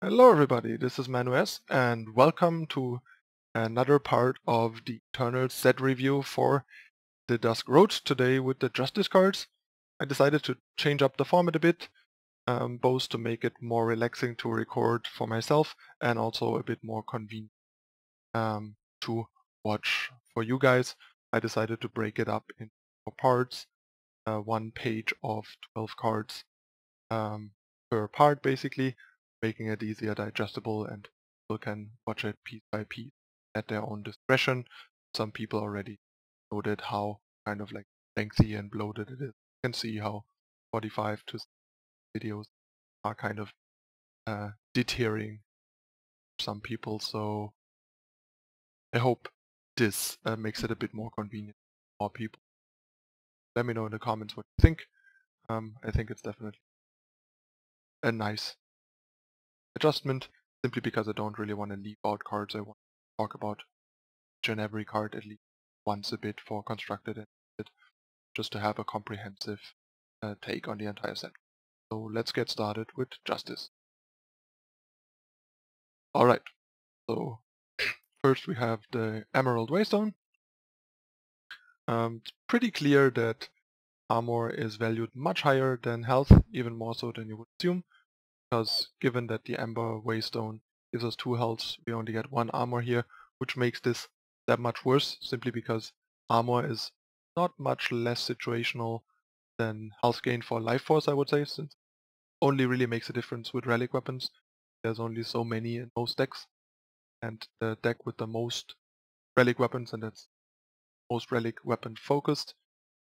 Hello everybody, this is Manues and welcome to another part of the Eternal set review for the Dusk Road. Today with the Justice cards. I decided to change up the format a bit, both to make it more relaxing to record for myself and also a bit more convenient to watch for you guys. I decided to break it up into 4 parts, 1 page of 12 cards per part basically, making it easier digestible and people can watch it piece by piece at their own discretion. Some people already noted how kind of like lengthy and bloated it is. You can see how 45 to 60 videos are kind of deterring some people, so I hope this makes it a bit more convenient for more people. Let me know in the comments what you think. I think it's definitely a nice adjustment, simply because I don't really want to leave out cards. I want to talk about each and every card at least once a bit for constructed and just to have a comprehensive take on the entire set. So let's get started with Justice. Alright, so first we have the Emerald Waystone. It's pretty clear that armor is valued much higher than health, even more so than you would assume, because given that the Ember Waystone gives us 2 healths, we only get 1 armor here, which makes this that much worse, simply because armor is not much less situational than health gain for life force, I would say, since it only really makes a difference with relic weapons. There's only so many in most decks, and the deck with the most relic weapons, and that's most relic weapon focused,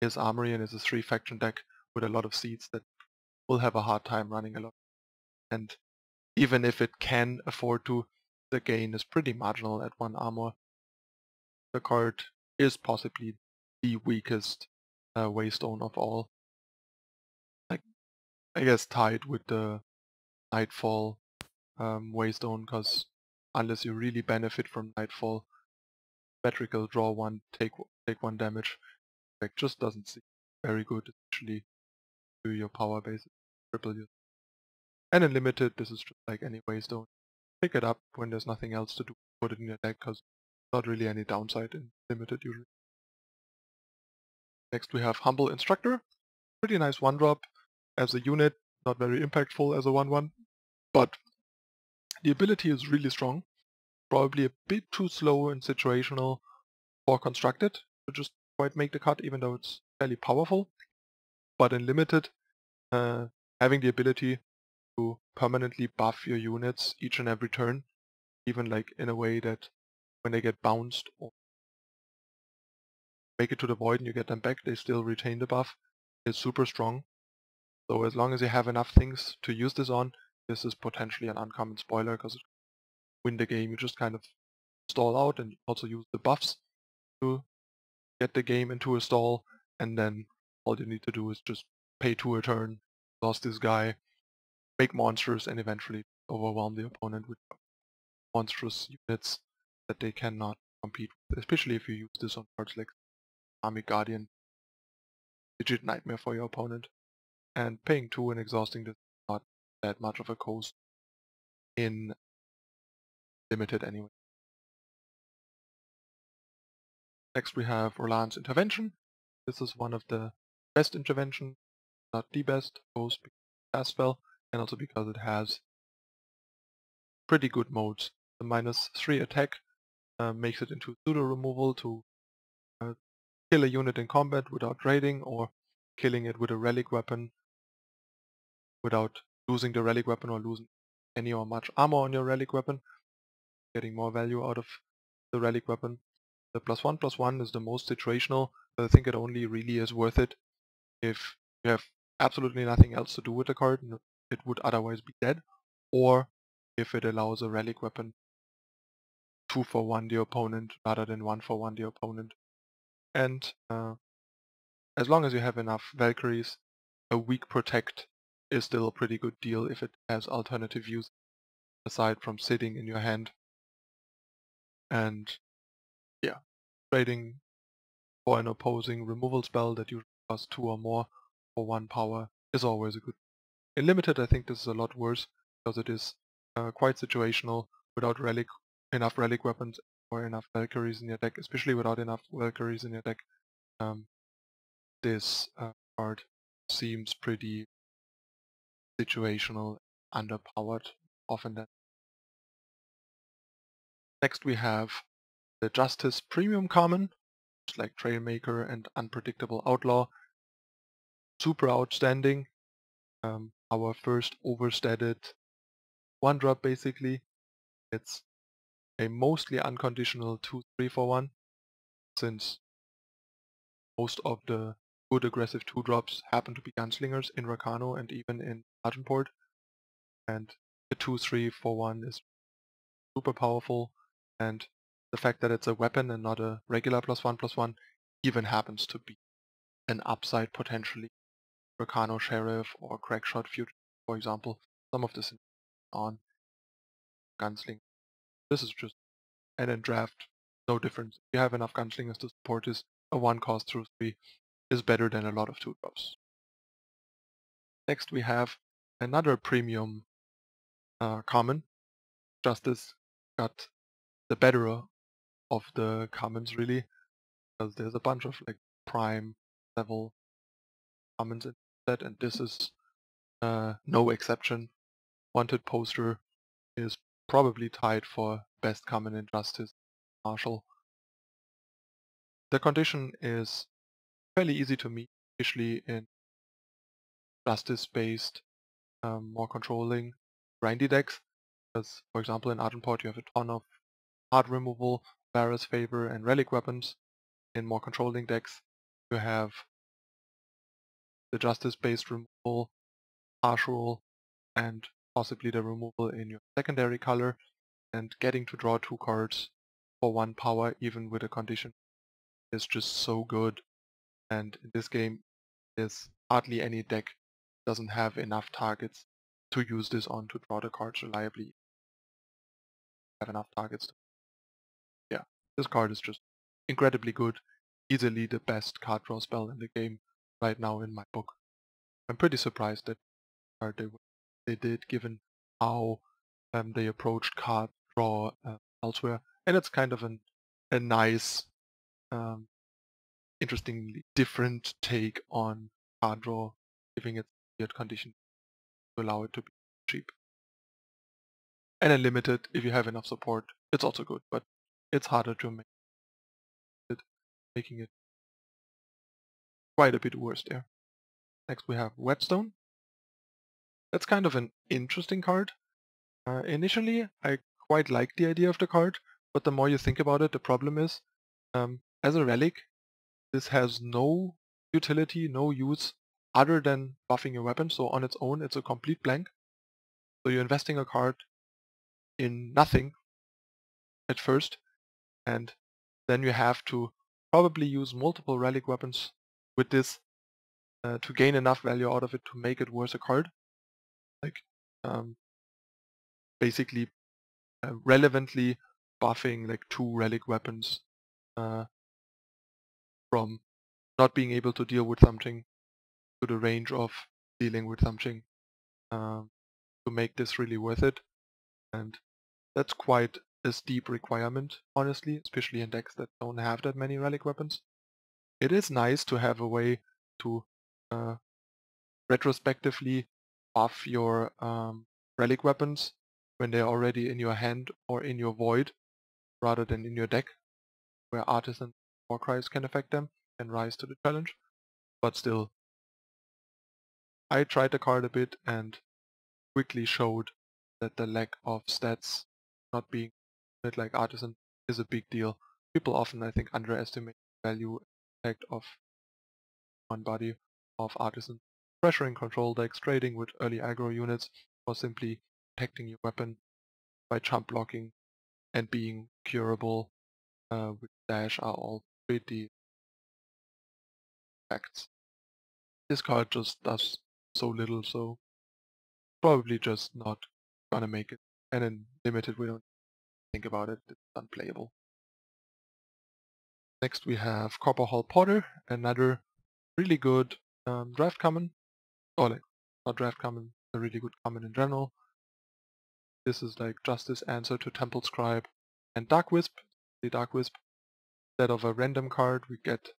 is Armory, and is a 3 faction deck with a lot of seeds that will have a hard time running a lot. And even if it can afford to, the gain is pretty marginal at 1 armor. The card is possibly the weakest Waystone of all. Like, I guess tied with the Nightfall Waystone, because unless you really benefit from Nightfall, Metrical draw 1, take 1 damage, like just doesn't seem very good, especially to your power base, triple you. And in Limited, this is just like any Waystone. Pick it up when there's nothing else to do, put it in your deck, because not really any downside in Limited usually. Next we have Humble Instructor. Pretty nice 1-drop as a unit, not very impactful as a 1-1, but the ability is really strong. Probably a bit too slow and situational for Constructed to just quite make the cut, even though it's fairly powerful. But in Limited, having the ability to permanently buff your units each and every turn, even like in a way that when they get bounced or make it to the void and you get them back, they still retain the buff, is super strong. So as long as you have enough things to use this on, this is potentially an uncommon spoiler, because win the game you just kind of stall out and also use the buffs to get the game into a stall, and then all you need to do is just pay 2 a turn, exhaust this guy, make monsters, and eventually overwhelm the opponent with monstrous units that they cannot compete with, especially if you use this on cards like Army Guardian. Legit nightmare for your opponent. And paying 2 and exhausting this is not that much of a cost in Limited anyway. Next we have Reliance Intervention. This is one of the best intervention, not the best, both because it has spell and also because it has pretty good modes. The -3 attack makes it into pseudo removal to kill a unit in combat without raiding, or killing it with a relic weapon without losing the relic weapon or losing any or much armor on your relic weapon, getting more value out of the relic weapon. The +1/+1 is the most situational, but I think it only really is worth it if you have absolutely nothing else to do with the card and it would otherwise be dead, or if it allows a relic weapon 2-for-1 the opponent rather than 1-for-1 the opponent. And as long as you have enough Valkyries, a weak protect is still a pretty good deal if it has alternative use aside from sitting in your hand. And yeah, trading for an opposing removal spell that usually costs 2 or more for 1 power is always a good. In Limited I think this is a lot worse, because it is quite situational without enough relic weapons or enough Valkyries in your deck, especially without enough Valkyries in your deck. This card seems pretty situational, underpowered often. Next we have the Justice Premium Common, like Trailmaker and Unpredictable Outlaw. Super outstanding. Our first overstated 1-drop basically. It's a mostly unconditional 2/3 for 1, since most of the good aggressive 2-drops happen to be gunslingers in Rakano and even in Argenport. And the 2/3 for 1 is super powerful, and the fact that it's a weapon and not a regular +1/+1 even happens to be an upside potentially. Rakano Sheriff or Crackshot Fugitive, for example, some of this on Gunsling. This is just, and in draft, no difference. If you have enough Gunslingers to support this, a 1-cost through 3 is better than a lot of 2-drops. Next we have another premium common. Justice got the better of the commons really, because there's a bunch of like prime level commons in that, and this is no exception. Wanted poster is probably tied for best common in Justice, Marshall. The condition is fairly easy to meet, especially in Justice-based, more controlling grindy decks. Because, for example, in Argenport you have a ton of hard removal, Varus favor, and relic weapons. In more controlling decks you have the Justice-based removal, partial, and possibly the removal in your secondary color, and getting to draw 2 cards for 1 power even with a condition is just so good. And in this game there's hardly any deck doesn't have enough targets to use this on to draw the cards reliably. Have enough targets. Yeah, this card is just incredibly good, easily the best card draw spell in the game right now in my book. I'm pretty surprised that they did, given how they approached card draw elsewhere, and it's kind of a nice, interestingly different take on card draw, giving it weird condition to allow it to be cheap. And then limited, if you have enough support, it's also good, but it's harder to make it, making it quite a bit worse there. Next we have Whetstone. That's kind of an interesting card. Initially, I quite liked the idea of the card, but the more you think about it, the problem is, as a relic, this has no utility, no use other than buffing your weapon, so on its own it's a complete blank. So you're investing a card in nothing at first, and then you have to probably use multiple relic weapons with this to gain enough value out of it to make it worth a card. Like basically relevantly buffing like 2 relic weapons from not being able to deal with something to the range of dealing with something to make this really worth it. And that's quite a steep requirement, honestly, especially in decks that don't have that many relic weapons. It is nice to have a way to retrospectively buff your relic weapons when they're already in your hand or in your void, rather than in your deck, where artisan or Warcries can affect them and rise to the challenge. But still, I tried the card a bit and quickly showed that the lack of stats not being it like artisan is a big deal. People often, I think, underestimate the value effect of one body of artisan. Pressuring control decks, trading with early aggro units, or simply protecting your weapon by jump blocking and being curable with dash are all pretty facts. This card just does so little, so probably just not gonna make it. And in limited we don't think about it, it's unplayable. Next we have Copper Hall Potter, another really good draft common, or like not draft common, a really good common in general. This is like Justice answer to Temple Scribe and Dark Wisp. The Dark Wisp, instead of a random card, we get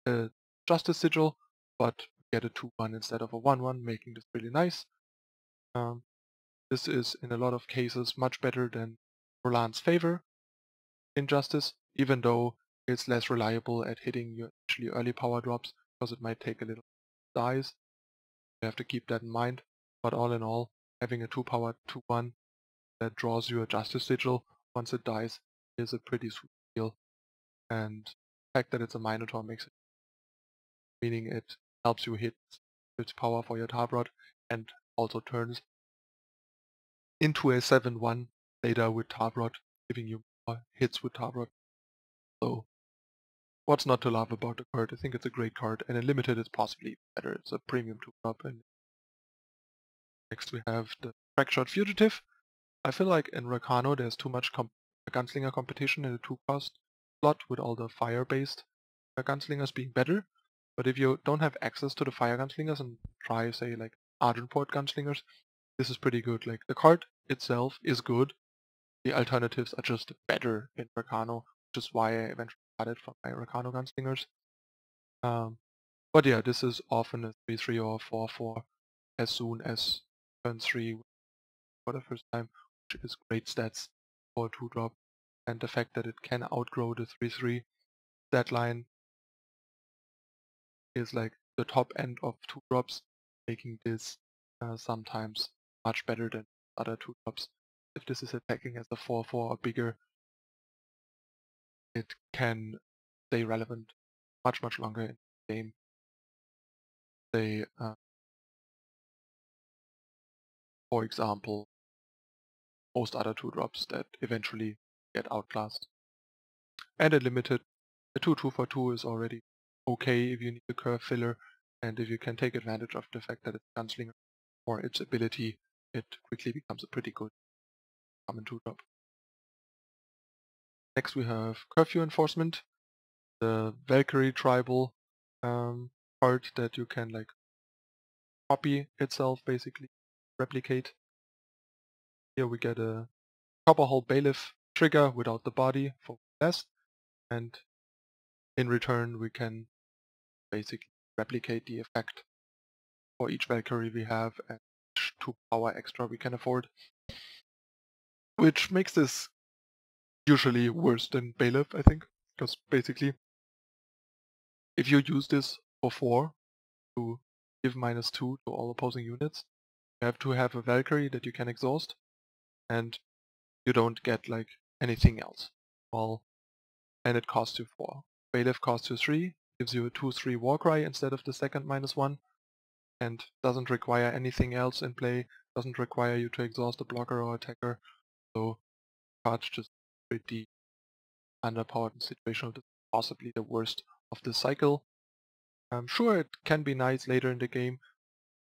a Justice Sigil, but we get a 2/1 instead of a 1/1, making this really nice. This is in a lot of cases much better than Roland's Favor in Justice, even though it's less reliable at hitting your actually early power drops, because it might take a little dice. You have to keep that in mind. But all in all, having a 2-power 2/1 that draws you a Justice Sigil once it dies is a pretty sweet deal. And the fact that it's a Minotaur makes it, meaning it helps you hit its power for your Tarbrod and also turns into a 7/1 later with Tarbrod, giving you more hits with Tarbrod. So what's not to love about the card? I think it's a great card, and in limited it's possibly better. It's a premium 2-drop. And next we have the Crackshot Fugitive. I feel like in Rakano there's too much gunslinger competition in the 2-cost slot, with all the fire-based gunslingers being better. But if you don't have access to the fire gunslingers and try, say, like Argenport gunslingers, this is pretty good. Like, the card itself is good. The alternatives are just better in Rakano, which is why I eventually got it from my Rakano gunslingers. But yeah, this is often a 3/3 or 4/4 as soon as turn 3 for the first time, which is great stats for a 2-drop. And the fact that it can outgrow the 3/3 stat line is like the top end of 2-drops, making this sometimes much better than other 2-drops. If this is attacking as a 4/4 or bigger, it can stay relevant much longer in the game. Say, for example, most other 2-drops that eventually get outclassed. And in limited, a 2/2 for 2 is already okay if you need a curve filler, and if you can take advantage of the fact that it's Gunslinger or its ability, it quickly becomes a pretty good common 2-drop. Next we have Curfew Enforcement, the Valkyrie tribal part that you can like copy itself, basically replicate. Here we get a Copperhold Bailiff trigger without the body for less, and in return we can basically replicate the effect for each Valkyrie we have and 2 power extra we can afford, which makes this usually worse than Bailiff, I think, because basically if you use this for 4 to give -2 to all opposing units, you have to have a Valkyrie that you can exhaust, and you don't get like anything else. Well, and it costs you 4. Bailiff costs you 3, gives you a 2/3 Warcry instead of the second -1, and doesn't require anything else in play, doesn't require you to exhaust a blocker or attacker, so card's just pretty underpowered and situational. This is possibly the worst of the cycle. I'm sure it can be nice later in the game,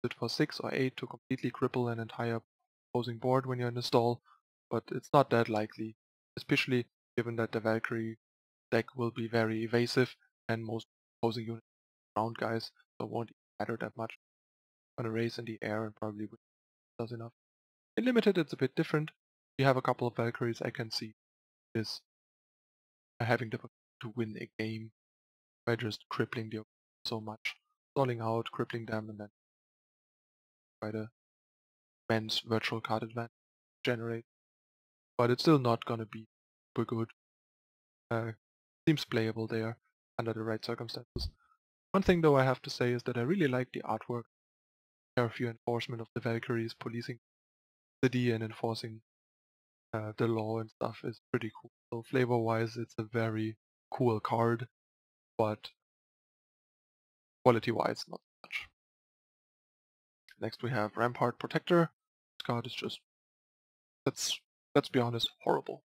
it for 6 or 8 to completely cripple an entire opposing board when you're in a stall, but it's not that likely, especially given that the Valkyrie deck will be very evasive and most opposing units are ground guys, so it won't matter that much. Gonna race in the air and probably win does enough. In limited it's a bit different. You have a couple of Valkyries, I can see this having the potential to win a game by just crippling the opponent so much. Stalling out, crippling them, and then try to man's virtual card advantage generate. But it's still not gonna be super good. Seems playable there under the right circumstances. One thing though I have to say is that I really like the artwork. Curfew enforcement of the Valkyries policing the city and enforcing the law and stuff is pretty cool. So flavor-wise, it's a very cool card, but quality-wise, not so much. Next we have Rampart Protector. This card is just, let's be honest, horrible.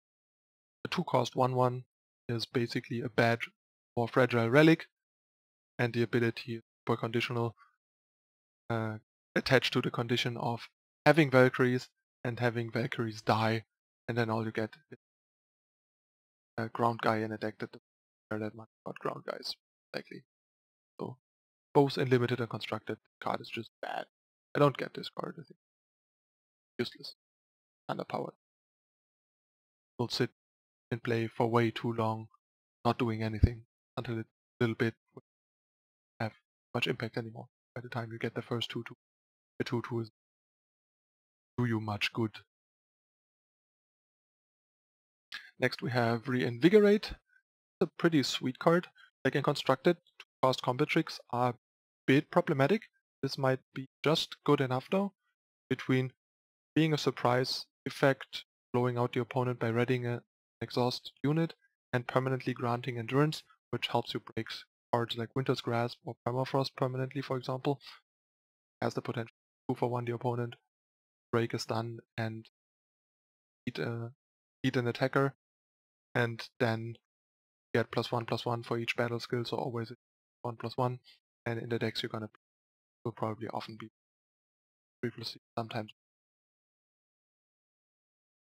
The 2-cost 1/1 is basically a badge for Fragile Relic, and the ability is super conditional, attached to the condition of having Valkyries and having Valkyries die, and then all you get is a ground guy in a deck that doesn't care that much about ground guys, likely. So both in limited and constructed, the card is just bad. I don't get this card, I think. Useless. underpowered. Will sit in play for way too long, not doing anything until a little bit won't have much impact anymore. By the time you get the first 2-2, the 2-2 is do you much good. Next we have Reinvigorate. It's a pretty sweet card. Like in Constructed, fast combat tricks are a bit problematic. This might be just good enough though, between being a surprise effect, blowing out the opponent by readying an exhaust unit, and permanently granting endurance, which helps you break cards like Winter's Grasp or Permafrost permanently, for example. Has the potential to 2-for-1 the opponent, break a stun, and eat an attacker, and then get +1/+1 for each battle skill, so always 1/+1. And in the decks will probably often be 3/3, sometimes.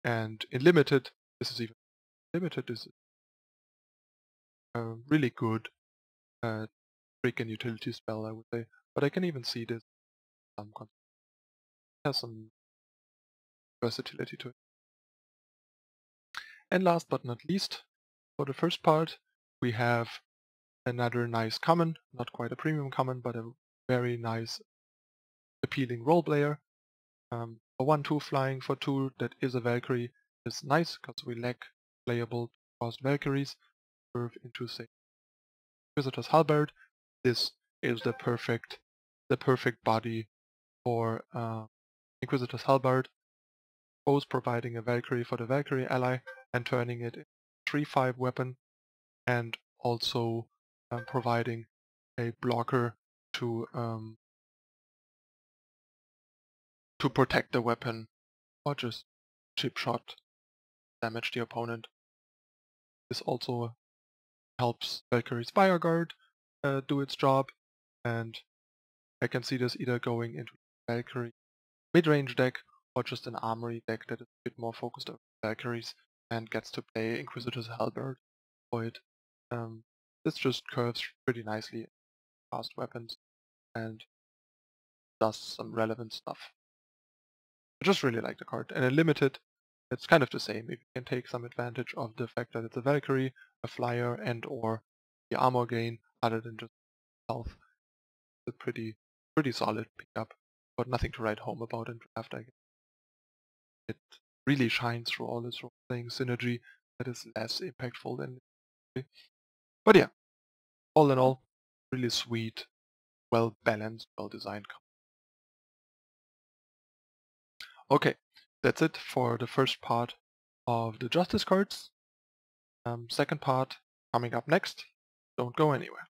And in limited, this is a really good trick and utility spell, I would say. But I can even see this has some versatility to it. And last but not least, for the first part, we have another nice common, not quite a premium common, but a very nice, appealing role player. A 1/2 flying for 2 that is a Valkyrie is nice because we lack playable cost Valkyries. Curve into, say, Inquisitor's Halberd. This is the perfect body for Inquisitor's Halberd, both providing a Valkyrie for the Valkyrie ally and turning it into a 3/5 weapon, and also providing a blocker to protect the weapon or just chip shot damage the opponent. This also helps Valkyrie's Fireguard do its job, and I can see this either going into Valkyrie mid-range deck or just an armory deck that is a bit more focused on Valkyries and gets to play Inquisitor's Halberd for it. This just curves pretty nicely past weapons and does some relevant stuff. I just really like the card. And in limited, it's kind of the same. If you can take some advantage of the fact that it's a Valkyrie, a flyer, and or the armor gain other than just health, it's a pretty solid pickup. But nothing to write home about in draft, I guess. It really shines through all this role-playing synergy that is less impactful than. But yeah, all in all, really sweet, well-balanced, well-designed. Okay, that's it for the first part of the Justice cards. Second part coming up next. Don't go anywhere.